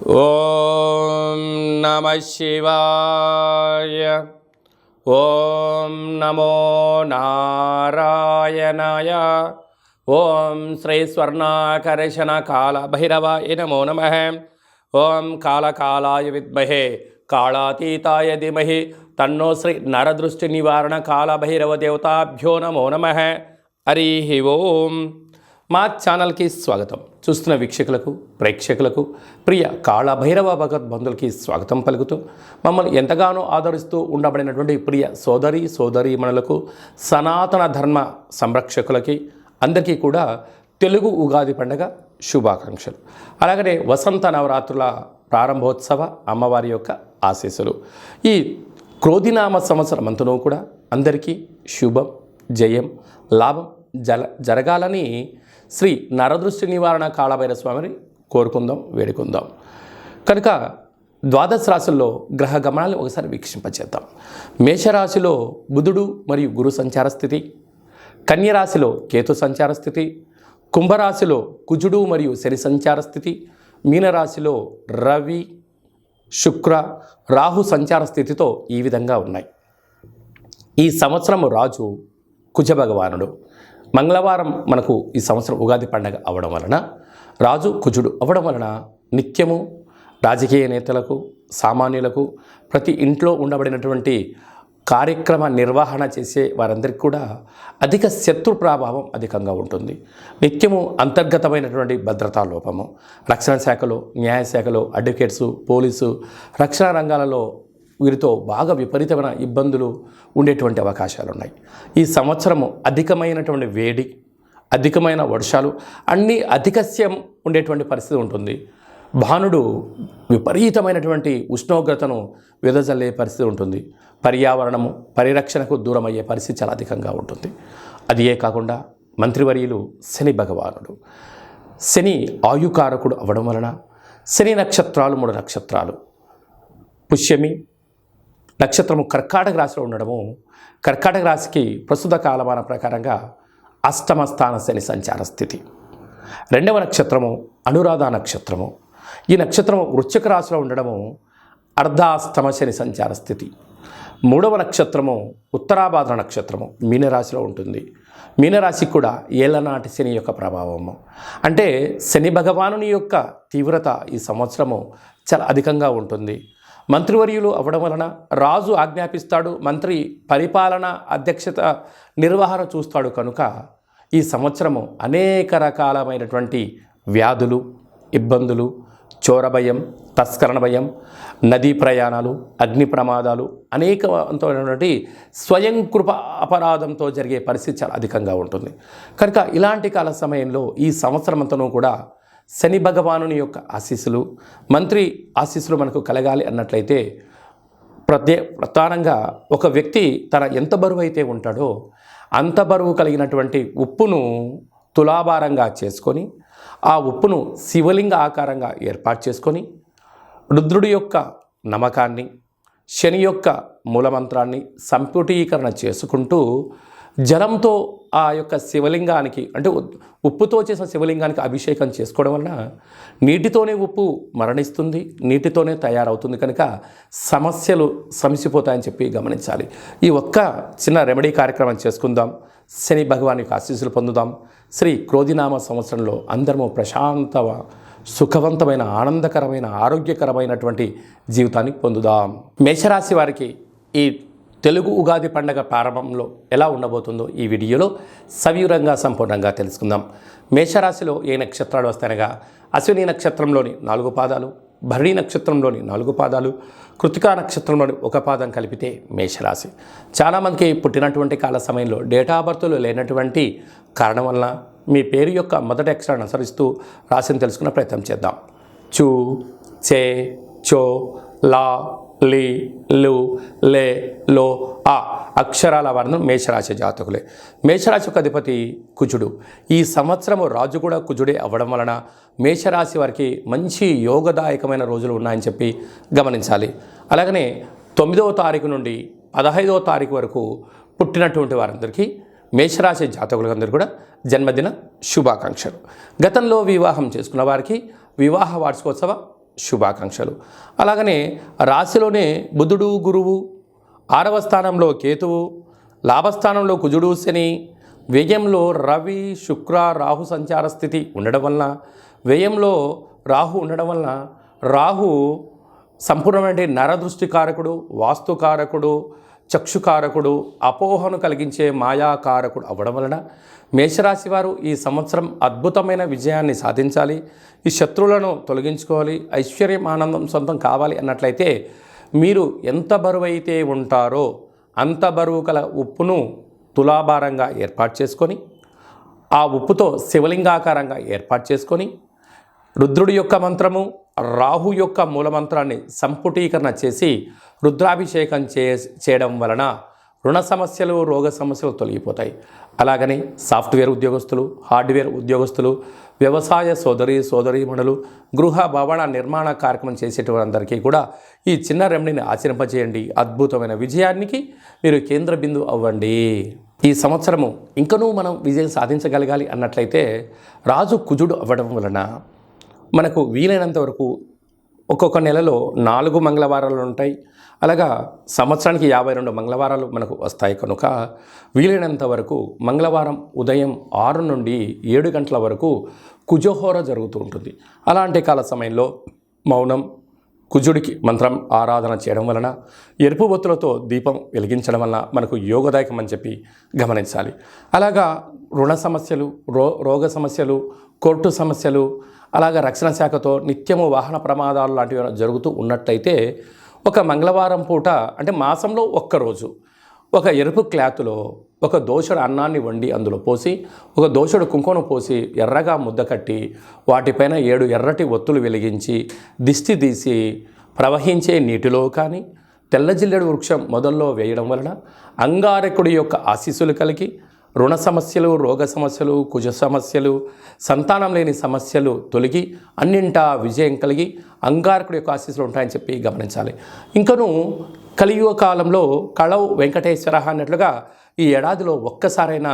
ఓం నమ శివాయ. ఓం నమో నారాయణాయ. ఓం శ్రీ స్వర్ణాకర్షణ కాల భైరవాయ నమో నమః. ఓం కాళకాలాయ విద్మహే కాళాతీతాయ ధీమహి తన్నో శ్రీ నరదృష్టి నివారణ కాల భైరవ దేవతాభ్యో నమో నమః. హరి ఓం. మా ఛానల్కి స్వాగతం. చూస్తున్న వీక్షకులకు, ప్రేక్షకులకు, ప్రియ కాళభైరవ భగవద్బంధులకి స్వాగతం పలుకుతూ మమ్మల్ని ఎంతగానో ఆదరిస్తూ ఉండబడినటువంటి ప్రియ సోదరీమణులకు, సనాతన ధర్మ సంరక్షకులకి అందరికీ కూడా తెలుగు ఉగాది పండుగ శుభాకాంక్షలు. అలాగనే వసంత నవరాత్రుల ప్రారంభోత్సవ అమ్మవారి యొక్క ఆశీస్సులు. ఈ క్రోధినామ సంవత్సరం అంతనూ కూడా అందరికీ శుభం, జయం, లాభం జరగాలని శ్రీ నరదృష్టి నివారణ కాళభైరవ స్వామిని కోరుకుందాం, వేడుకుందాం. కనుక ద్వాదశ రాశుల్లో గ్రహ గమనాలను ఒకసారి వీక్షింపచేద్దాం. మేషరాశిలో బుధుడు మరియు గురు సంచార స్థితి, కన్యరాశిలో కేతు సంచార స్థితి, కుంభరాశిలో కుజుడు మరియు శని సంచార స్థితి, మీనరాశిలో రవి, శుక్ర, రాహు సంచార స్థితితో ఈ విధంగా ఉన్నాయి. ఈ సంవత్సరం రాజు కుజ భగవానుడు. మంగళవారం మనకు ఈ సంవత్సరం ఉగాది పండగ అవ్వడం వలన, రాజు కుజుడు అవ్వడం వలన నిత్యము రాజకీయ నేతలకు, సామాన్యులకు, ప్రతి ఇంట్లో ఉండబడినటువంటి కార్యక్రమ నిర్వహణ చేసే వారందరికీ కూడా అధిక శత్రు ప్రభావం అధికంగా ఉంటుంది. నిత్యము అంతర్గతమైనటువంటి భద్రతా లోపము, రక్షణ శాఖలో, న్యాయశాఖలో, అడ్వకేట్సు, పోలీసు, రక్షణ రంగాలలో వీరితో బాగా విపరీతమైన ఇబ్బందులు ఉండేటువంటి అవకాశాలు ఉన్నాయి. ఈ సంవత్సరము అధికమైనటువంటి వేడి, అధికమైన వర్షాలు, అన్నీ అధికస్యం ఉండేటువంటి పరిస్థితి ఉంటుంది. భానుడు విపరీతమైనటువంటి ఉష్ణోగ్రతను వెదజల్లే పరిస్థితి ఉంటుంది. పర్యావరణము పరిరక్షణకు దూరం అయ్యే పరిస్థితి చాలా అధికంగా ఉంటుంది. అదియే కాకుండా మంత్రివర్యులు శని భగవానుడు. శని ఆయుకారకుడు అవ్వడం వలన శని నక్షత్రాలు 3 నక్షత్రాలు, పుష్యమి నక్షత్రము కర్కాటక రాశిలో ఉండడము, కర్కాటక రాశికి ప్రస్తుత కాలమాన ప్రకారంగా అష్టమ స్థాన శని సంచార స్థితి. 2వ నక్షత్రము అనురాధ నక్షత్రము. ఈ నక్షత్రము వృశ్చిక రాశిలో ఉండడము అర్ధాష్టమ శని సంచార స్థితి. 3వ నక్షత్రము ఉత్తరాభాద్ర నక్షత్రము మీనరాశిలో ఉంటుంది. మీనరాశికి కూడా ఏళ్ళనాటి శని యొక్క ప్రభావము. అంటే శని భగవానుని యొక్క తీవ్రత ఈ సంవత్సరము చాలా అధికంగా ఉంటుంది. మంత్రివర్యులు అవ్వడం వలన రాజు ఆజ్ఞాపిస్తాడు, మంత్రి పరిపాలన అధ్యక్షత నిర్వహణ చూస్తాడు. కనుక ఈ సంవత్సరము అనేక రకాలమైనటువంటి వ్యాధులు, ఇబ్బందులు, చోర భయం, తస్కరణ భయం, నదీ ప్రయాణాలు, అగ్ని ప్రమాదాలు, అనేకమైనటువంటి స్వయం కృప అపరాధంతో జరిగే పరిస్థితి చాలా అధికంగా ఉంటుంది. కనుక ఇలాంటి కాల సమయంలో ఈ సంవత్సరం అంతనూ కూడా శని భగవానుని యొక్క ఆశీస్సులు, మంత్రి ఆశీస్సులు మనకు కలగాలి అన్నట్లయితే ప్రధానంగా ఒక వ్యక్తి తన ఎంత బరువు అయితే ఉంటాడో అంత బరువు కలిగినటువంటి ఉప్పును తులాభారంగా చేసుకొని, ఆ ఉప్పును శివలింగ ఆకారంగా ఏర్పాటు చేసుకొని, రుద్రుడి యొక్క నమ్మకాన్ని, శని యొక్క మూలమంత్రాన్ని సంపుటీకరణ చేసుకుంటూ జలంతో ఆ యొక్క శివలింగానికి, అంటే ఉప్పుతో చేసిన శివలింగానికి అభిషేకం చేసుకోవడం వలన నీటితోనే ఉప్పు మరణిస్తుంది, నీటితోనే తయారవుతుంది. కనుక సమస్యలు సమసిపోతాయని చెప్పి గమనించాలి. ఈ ఒక్క చిన్న రెమెడీ కార్యక్రమం చేసుకుందాం. శని భగవాన్ యొక్క ఆశీస్సులు పొందుదాం. శ్రీ క్రోధినామ సంవత్సరంలో అందరము ప్రశాంత, సుఖవంతమైన, ఆనందకరమైన, ఆరోగ్యకరమైనటువంటి జీవితాన్ని పొందుదాం. మేషరాశి వారికి ఈ తెలుగు ఉగాది పండగ ప్రారంభంలో ఎలా ఉండబోతుందో ఈ వీడియోలో సవివరంగా సంపూర్ణంగా తెలుసుకుందాం. మేషరాశిలో ఏ నక్షత్రాలు వస్తాయనగా అశ్విని నక్షత్రంలోని 4 పాదాలు, భరణి నక్షత్రంలోని 4 పాదాలు, కృతికా నక్షత్రంలోని 1 పాదం కలిపితే మేషరాశి. చాలామందికి పుట్టినటువంటి కాల సమయంలో డేటా ఆఫ్ బర్త్లు లేనటువంటి కారణం వలన మీ పేరు యొక్క మొదటి అక్షరాన్ని అనుసరిస్తూ రాశిని తెలుసుకునే ప్రయత్నం చేద్దాం. చూ, చే, చో, లా, లి, లు, లే, లో, ఆ అక్షరాల వారిని మేషరాశి జాతకులే. మేషరాశి యొక్క అధిపతి కుజుడు. ఈ సంవత్సరము రాజు కూడా కుజుడే అవ్వడం వలన మేషరాశి వారికి మంచి యోగదాయకమైన రోజులు ఉన్నాయని చెప్పి గమనించాలి. అలాగనే 9వ తారీఖు నుండి 15వ తారీఖు వరకు పుట్టినటువంటి వారందరికీ, మేషరాశి జాతకులందరూ కూడా జన్మదిన శుభాకాంక్షలు. గతంలో వివాహం చేసుకున్న వారికి వివాహ వార్షికోత్సవ శుభాకాంక్షలు. అలాగనే రాశిలోనే బుధుడు గురువు, 6వ స్థానంలో కేతువు, లాభస్థానంలో కుజుడు శని, వ్యయంలో రవి శుక్ర రాహు సంచార స్థితి ఉండడం వలన, వ్యయంలో రాహు ఉండడం వలన రాహు సంపూర్ణమైన నరదృష్టికారకుడు, వాస్తుకారకుడు, చక్షుకారకుడు, అపోహను కలిగించే మాయాకారకుడు అవ్వడం వలన మేషరాశి వారు ఈ సంవత్సరం అద్భుతమైన విజయాన్ని సాధించాలి. ఈ శత్రువులను తొలగించుకోవాలి, ఐశ్వర్యం ఆనందం సొంతం కావాలి అన్నట్లయితే మీరు ఎంత బరువైతే ఉంటారో అంత బరువు కల ఉప్పును తులాభారంగా ఏర్పాటు చేసుకొని, ఆ ఉప్పుతో శివలింగాకారంగా ఏర్పాటు చేసుకొని, రుద్రుడి యొక్క మంత్రము, రాహు యొక్క మూలమంత్రాన్ని సంపుటీకరణ చేసి రుద్రాభిషేకం చేయడం వలన రుణ సమస్యలు, రోగ సమస్యలు తొలగిపోతాయి. అలాగని సాఫ్ట్వేర్ ఉద్యోగస్తులు, హార్డ్వేర్ ఉద్యోగస్తులు, వ్యవసాయ సోదరీమణులు, గృహ భవన నిర్మాణ కార్యక్రమం చేసేటందరికీ కూడా ఈ చిన్న రెమెడీని ఆచరింపజేయండి. అద్భుతమైన విజయానికి మీరు కేంద్ర బిందువు అవ్వండి. ఈ సంవత్సరము ఇంకనూ మనం విజయం సాధించగలగాలి అన్నట్లయితే రాజు కుజుడు అవ్వడం వలన మనకు వీలైనంత వరకు ఒక్కొక్క నెలలో 4 మంగళవారాలు ఉంటాయి. అలాగా సంవత్సరానికి 52 మంగళవారాలు మనకు వస్తాయి. కనుక వీలైనంత వరకు మంగళవారం ఉదయం 6 నుండి 7 గంటల వరకు కుజహోర జరుగుతూ ఉంటుంది. అలాంటి కాల సమయంలో మౌనం, కుజుడికి మంత్రం ఆరాధన చేయడం వలన, ఎరుపు బొత్తులతో దీపం వెలిగించడం వలన మనకు యోగదాయకం అని చెప్పి గమనించాలి. అలాగా రుణ సమస్యలు, రోగ సమస్యలు, కోర్టు సమస్యలు, అలాగే రక్షణ శాఖతో నిత్యము వాహన ప్రమాదాలు లాంటివి జరుగుతూ ఉన్నట్టయితే ఒక మంగళవారం పూట అంటే మాసంలో ఒక్కరోజు ఒక ఎరుపు క్లాతులో ఒక దోషుడు అన్నాన్ని వండి అందులో పోసి, ఒక దోషుడు కుంకుమను పోసి ఎర్రగా ముద్ద కట్టి వాటిపైన 7 ఎర్రటి ఒత్తులు వెలిగించి దిష్టి తీసి ప్రవహించే నీటిలో కానీ తెల్ల జిల్లెడు వృక్షం మొదల్లో వేయడం వలన అంగారకుడి యొక్క ఆశీస్సులు కలిగి రుణ సమస్యలు, రోగ సమస్యలు, కుజ సమస్యలు, సంతానం లేని సమస్యలు తొలగి అన్నింటా విజయం కలిగి అంగారకుడి యొక్క ఆశీస్సులు ఉంటాయని చెప్పి గమనించాలి. ఇంకను కలియుగ కాలంలో కళవు వెంకటేశ్వర అన్నట్లుగా ఈ ఏడాదిలో ఒక్కసారైనా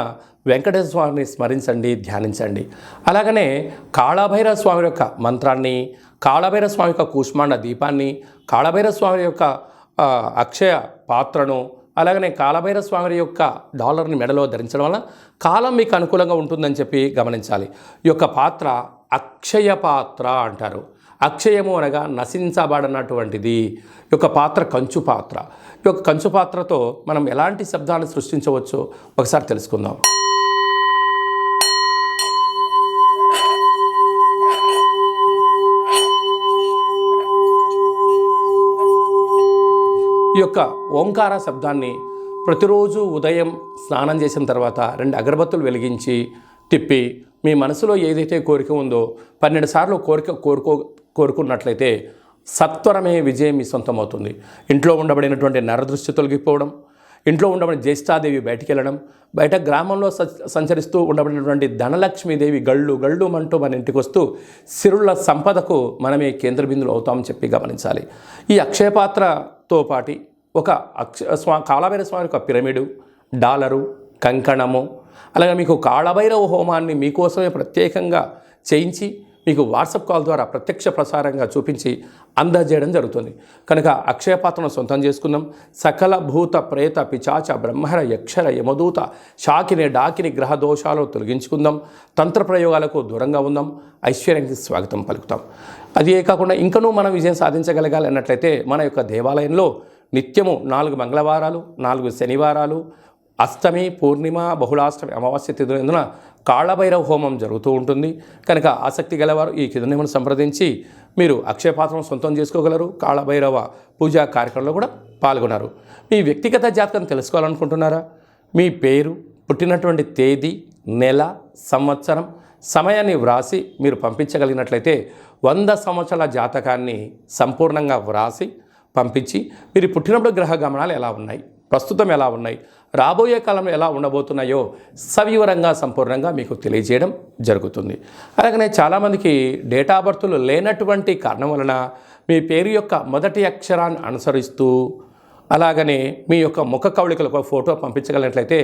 వెంకటేశ్వర స్వామిని స్మరించండి, ధ్యానించండి. అలాగనే కాళభైరవ స్వామి యొక్క మంత్రాన్ని, కాళభైరవ స్వామి యొక్క కూష్మాండ దీపాన్ని, కాళభైరవ స్వామి యొక్క అక్షయ పాత్రను, అలాగనే కాళభైరవ స్వామి యొక్క డాలర్ని మెడలో ధరించడం వల్ల కాలం మీకు అనుకూలంగా ఉంటుందని చెప్పి గమనించాలి. ఈ యొక్క పాత్ర అక్షయ పాత్ర అంటారు. అక్షయము అనగా నశించబడినటువంటిది. ఈ యొక్క పాత్ర కంచు పాత్ర. ఈ యొక్క కంచు పాత్రతో మనం ఎలాంటి శబ్దాలను సృష్టించవచ్చో ఒకసారి తెలుసుకుందాం. ఈ యొక్క ఓంకార శబ్దాన్ని ప్రతిరోజు ఉదయం స్నానం చేసిన తర్వాత 2 అగరబత్తులు వెలిగించి తిప్పి మీ మనసులో ఏదైతే కోరిక ఉందో 12 సార్లు కోరుకున్నట్లయితే సత్వరమే విజయం మీ సొంతమవుతుంది. ఇంట్లో ఉండబడినటువంటి నరదృష్టి తొలగిపోవడం, ఇంట్లో ఉండబడిన జ్యేష్ఠాదేవి బయటికి వెళ్ళడం, బయట గ్రామంలో సంచరిస్తూ ఉండబడినటువంటి ధనలక్ష్మీదేవి గళ్ళు మంటూ మన ఇంటికి వస్తూ సిరుల సంపదకు మనమే కేంద్ర బిందువులు అవుతామని చెప్పి గమనించాలి. ఈ అక్షయపాత్రతో పాటి ఒక కాళభైరవ స్వామి యొక్క పిరమిడు, డాలరు, కంకణము, అలాగే మీకు కాళభైరవ హోమాన్ని మీకోసమే ప్రత్యేకంగా చేయించి మీకు వాట్సాప్ కాల్ ద్వారా ప్రత్యక్ష ప్రసారంగా చూపించి అందజేయడం జరుగుతుంది. కనుక అక్షయపాత్రను సొంతం చేసుకుందాం. సకల భూత ప్రేత పిచాచ బ్రహ్మర యక్షర యమదూత శాకిని డాకిని గ్రహ దోషాలను తొలగించుకుందాం. తంత్ర ప్రయోగాలకు దూరంగా ఉందాం. ఐశ్వర్యానికి స్వాగతం పలుకుతాం. అదే కాకుండా ఇంకనూ మనం విజయం సాధించగలగాలి అన్నట్లయితే మన యొక్క దేవాలయంలో నిత్యము 4 మంగళవారాలు, 4 శనివారాలు, అష్టమి, పూర్ణిమ, బహుళాష్టమి, అమావాస్య తిథులందున కాళభైరవ హోమం జరుగుతూ ఉంటుంది. కనుక ఆసక్తి గలవారు ఈ కిందనేమని సంప్రదించి మీరు అక్షయపాత్రను సొంతం చేసుకోగలరు. కాళభైరవ పూజా కార్యక్రమంలో కూడా పాల్గొన్నారు. మీ వ్యక్తిగత జాతకం తెలుసుకోవాలనుకుంటున్నారా? మీ పేరు, పుట్టినటువంటి తేదీ, నెల, సంవత్సరం, సమయాన్ని వ్రాసి మీరు పంపించగలిగినట్లయితే 100 సంవత్సరాల జాతకాన్ని సంపూర్ణంగా వ్రాసి పంపించి మీరు పుట్టినప్పుడు గ్రహ గమనాలు ఎలా ఉన్నాయి, ప్రస్తుతం ఎలా ఉన్నాయి, రాబోయే కాలంలో ఎలా ఉండబోతున్నాయో సవివరంగా సంపూర్ణంగా మీకు తెలియజేయడం జరుగుతుంది. అలాగనే చాలామందికి డేట్ ఆఫ్ బర్త్లు లేనటువంటి కారణం వలన మీ పేరు యొక్క మొదటి అక్షరాన్ని అనుసరిస్తూ అలాగనే మీ యొక్క ముఖ కవళికలకు ఫోటో పంపించగలిగినట్లయితే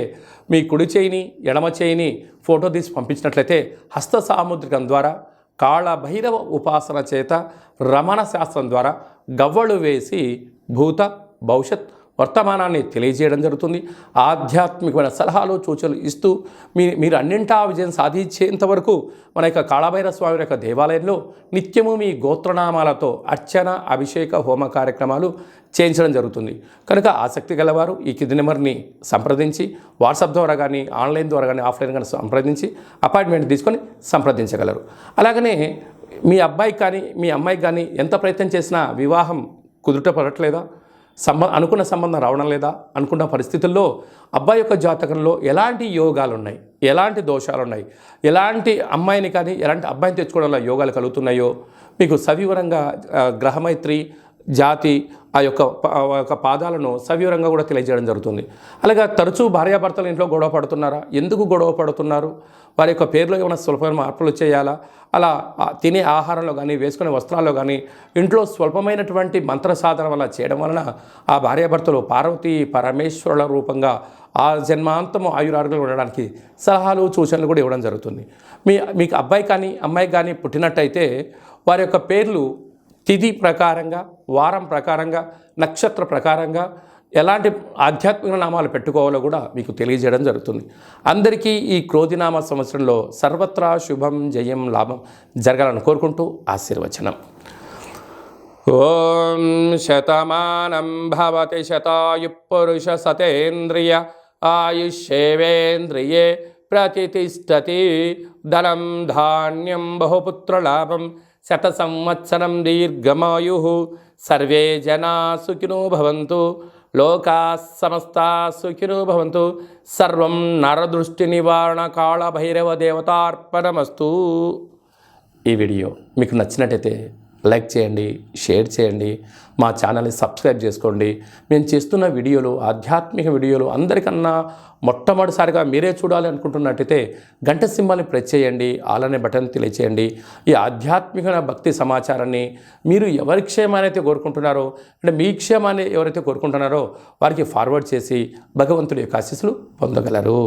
మీ కుడి చేయిని ఎడమ చేయిని ఫోటో తీసి పంపించినట్లయితే హస్త సాముద్రికం ద్వారా కాళభైరవ ఉపాసన చేత రమణ శాస్త్రం ద్వారా గవ్వలు వేసి భూత భవిష్యత్ వర్తమానాన్ని తెలియజేయడం జరుగుతుంది. ఆధ్యాత్మికమైన సలహాలు సూచనలు ఇస్తూ మీరు అన్నింటా విజయం సాధించేంత వరకు మన యొక్క కాళభైరవ స్వామి యొక్క దేవాలయంలో నిత్యము మీ గోత్రనామాలతో అర్చన అభిషేక హోమ కార్యక్రమాలు చేయించడం జరుగుతుంది. కనుక ఆసక్తి గలవారు ఈ కింది నెంబర్ని సంప్రదించి వాట్సాప్ ద్వారా కానీ ఆన్లైన్ ద్వారా కానీ ఆఫ్లైన్ కానీ సంప్రదించి అపాయింట్మెంట్ తీసుకొని సంప్రదించగలరు. అలాగనే మీ అబ్బాయికి కానీ మీ అమ్మాయికి కానీ ఎంత ప్రయత్నం చేసినా వివాహం కుదుటపడట్లేదా, అనుకున్న సంబంధం రావడం లేదా అనుకున్న పరిస్థితుల్లో అబ్బాయి యొక్క జాతకంలో ఎలాంటి యోగాలు ఉన్నాయి, ఎలాంటి దోషాలు ఉన్నాయి, ఎలాంటి అమ్మాయిని కానీ ఎలాంటి అబ్బాయిని తెచ్చుకోవడం వల్ల యోగాలు కలుగుతున్నాయో మీకు సవివరంగా గ్రహమైత్రి జాతి ఆ యొక్క పాదాలను సవివరంగా కూడా తెలియజేయడం జరుగుతుంది. అలాగే తరచూ భార్యాభర్తలు ఇంట్లో గొడవ పడుతున్నారా, ఎందుకు గొడవ పడుతున్నారు, వారి యొక్క పేర్లో ఏమైనా స్వల్పమైన మార్పులు చేయాలా, అలా తినే ఆహారంలో కానీ వేసుకునే వస్త్రాల్లో కానీ ఇంట్లో స్వల్పమైనటువంటి మంత్ర సాధన వల్ల చేయడం వలన ఆ భార్యాభర్తలు పార్వతీ పరమేశ్వరుల రూపంగా ఆ జన్మాంతము ఆయురారోగ్యాలు ఉండడానికి సలహాలు సూచనలు కూడా ఇవ్వడం జరుగుతుంది. మీకు అబ్బాయి కానీ అమ్మాయి కానీ పుట్టినట్టయితే వారి యొక్క పేర్లు తిథి ప్రకారంగా, వారం ప్రకారంగా, నక్షత్ర ప్రకారంగా ఎలాంటి ఆధ్యాత్మిక నామాలు పెట్టుకోవాలో కూడా మీకు తెలియజేయడం జరుగుతుంది. అందరికీ ఈ క్రోధినామ సంవత్సరంలో సర్వత్రా శుభం జయం లాభం జరగాలని కోరుకుంటూ ఆశీర్వచనం. ఓం శతమానం భవతి శతాయు పురుష సతేంద్రియ ఆయుష్యేవేంద్రియే ప్రతిష్టతి ధనం ధాన్యం బహుపుత్రలాభం శత సంవత్సరం దీర్ఘమాయు సర్వే జనా సుఖినో భవంతు లోకా సమస్తా సుఖినో భవంతు సర్వం నరదృష్టి నివారణ కాళభైరవ దేవతార్పణమస్తు. ఈ వీడియో మీకు నచ్చినట్టయితే లైక్ చేయండి, షేర్ చేయండి, మా ఛానల్ని సబ్స్క్రైబ్ చేసుకోండి. మేము చేస్తున్న వీడియోలు ఆధ్యాత్మిక వీడియోలు అందరికన్నా మొట్టమొదటిసారిగా మీరే చూడాలి అనుకుంటున్నట్టయితే గంట సింబల్ని ప్రెస్ చేయండి, ఆల్ అనే బటన్ తెలియచేయండి. ఈ ఆధ్యాత్మిక భక్తి సమాచారాన్ని మీరు ఎవరి క్షేమాన్ని అయితే కోరుకుంటున్నారో, అంటే మీ క్షేమాన్ని ఎవరైతే కోరుకుంటున్నారో వారికి ఫార్వర్డ్ చేసి భగవంతుడి యొక్క ఆశీస్సులు పొందగలరు.